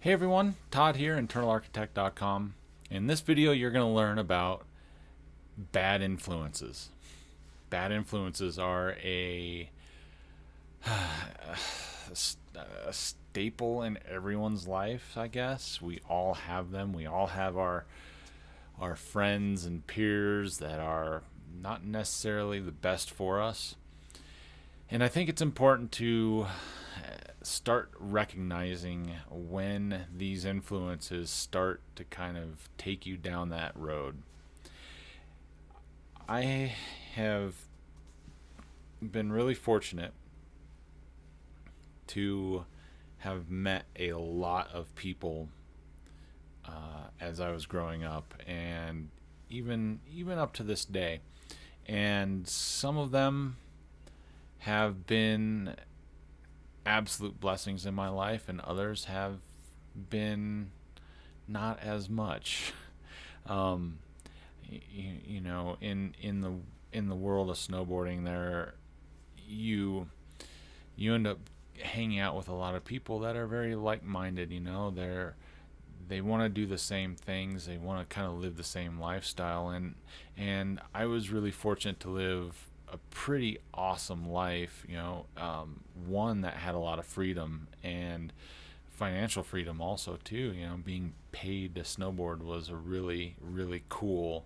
Hey everyone, Todd here, InternalArchitect.com. In this video, you're going to learn about bad influences. Bad influences are a staple in everyone's life, I guess. We all have them. We all have our friends and peers that are not necessarily the best for us. And I think it's important to start recognizing when these influences start to kind of take you down that road. I have been really fortunate to have met a lot of people as I was growing up, and even up to this day. And some of them have been absolute blessings in my life, and others have been not as much. Um, you know, in the world of snowboarding, you end up hanging out with a lot of people that are very like-minded. You know, they want to do the same things. They want to kind of live the same lifestyle, and I was really fortunate to live a pretty awesome life, one that had a lot of freedom and financial freedom also too. Being paid to snowboard was a really, really cool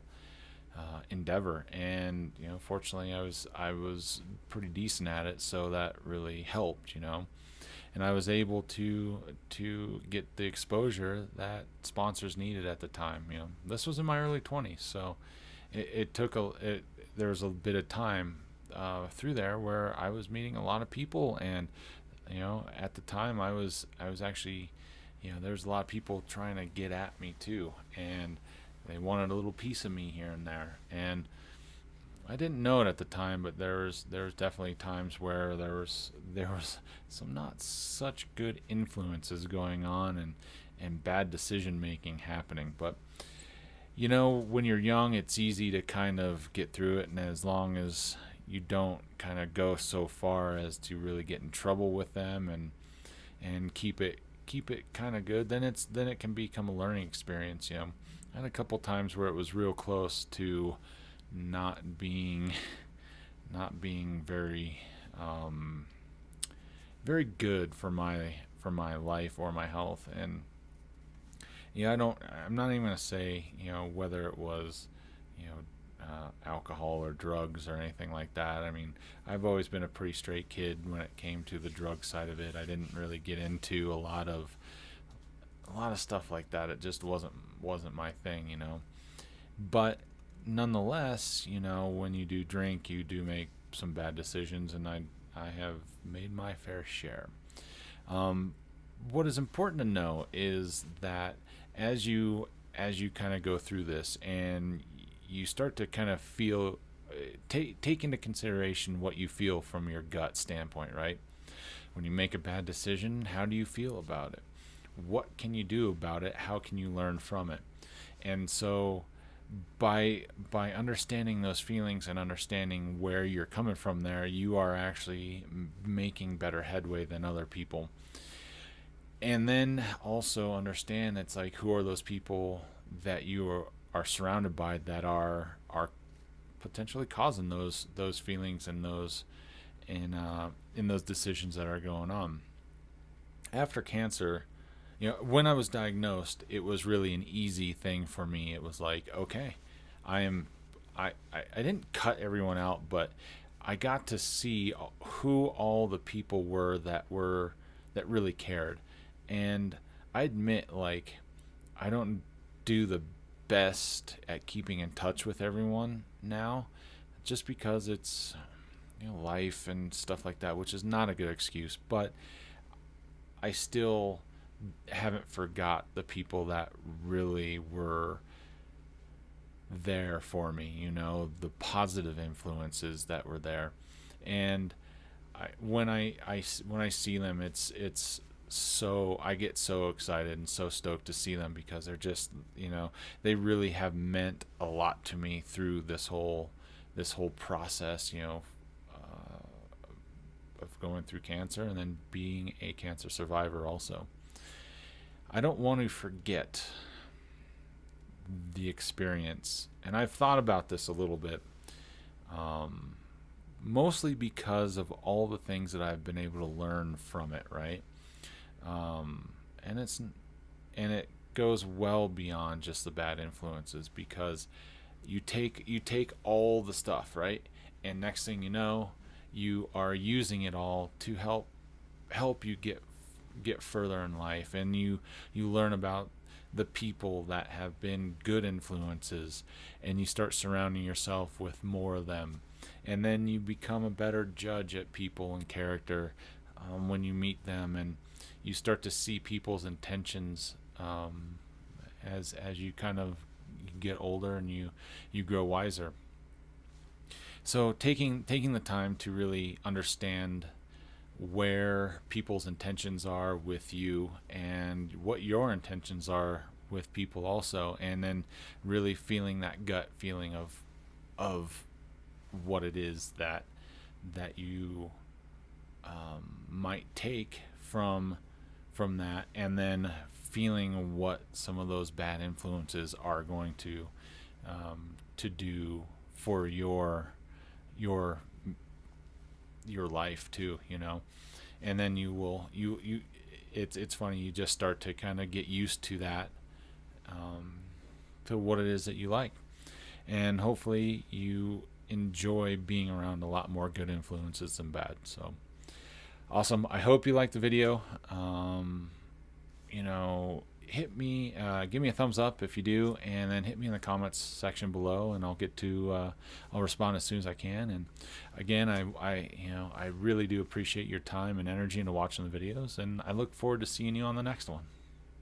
endeavor, and fortunately I was pretty decent at it, so that really helped. And I was able to get the exposure that sponsors needed at the time. This was in my early 20s, so it took there was a bit of time through there where I was meeting a lot of people, and at the time I was actually, there was a lot of people trying to get at me too, and they wanted a little piece of me here and there, and I didn't know it at the time, but there was definitely times where there was some not such good influences going on, and bad decision making happening. But when you're young, it's easy to kind of get through it, and as long as you don't kind of go so far as to really get in trouble with them, and keep it kind of good, then it can become a learning experience. I had a couple times where it was real close to not being very very good for my life or my health. And I'm not even going to say whether it was alcohol or drugs or anything like that. I mean, I've always been a pretty straight kid when it came to the drug side of it. I didn't really get into a lot of stuff like that. It just wasn't my thing. But nonetheless, when you do drink, you do make some bad decisions, and I have made my fair share. What is important to know is that as you kind of go through this, and you start to kind of feel, take into consideration what you feel from your gut standpoint, right? When you make a bad decision, how do you feel about it? What can you do about it? How can you learn from it? And so by understanding those feelings and understanding where you're coming from there, you are actually making better headway than other people. And then also understand, it's like, who are those people that you are surrounded by that are potentially causing those feelings and those in those decisions that are going on. After cancer, when I was diagnosed, it was really an easy thing for me. It was like, okay, I didn't cut everyone out, but I got to see who all the people were that really cared. And I admit, like, I don't do the best at keeping in touch with everyone now, just because it's life and stuff like that, which is not a good excuse, but I still haven't forgot the people that really were there for me, the positive influences that were there. And when I see them, it's so, I get so excited and so stoked to see them, because they're just, they really have meant a lot to me through this whole process, of going through cancer, and then being a cancer survivor also. I don't want to forget the experience. And I've thought about this a little bit, um, mostly because of all the things that I've been able to learn from it, right? Um, and it goes well beyond just the bad influences, because you take all the stuff, right? And next thing you know, you are using it all to help you get further in life, and you learn about the people that have been good influences, and you start surrounding yourself with more of them, and then you become a better judge at people and character, when you meet them, and you start to see people's intentions, as you kind of get older and you grow wiser. So taking the time to really understand where people's intentions are with you, and what your intentions are with people also, and then really feeling that gut feeling of what it is that you, might take from that, and then feeling what some of those bad influences are going to do for your your life too, and then you it's funny, you just start to kind of get used to that, to what it is that you like, and hopefully you enjoy being around a lot more good influences than bad. So awesome. I hope you liked the video. Hit me, give me a thumbs up if you do, and then hit me in the comments section below, and I'll respond as soon as I can. And again, I really do appreciate your time and energy into watching the videos, and I look forward to seeing you on the next one.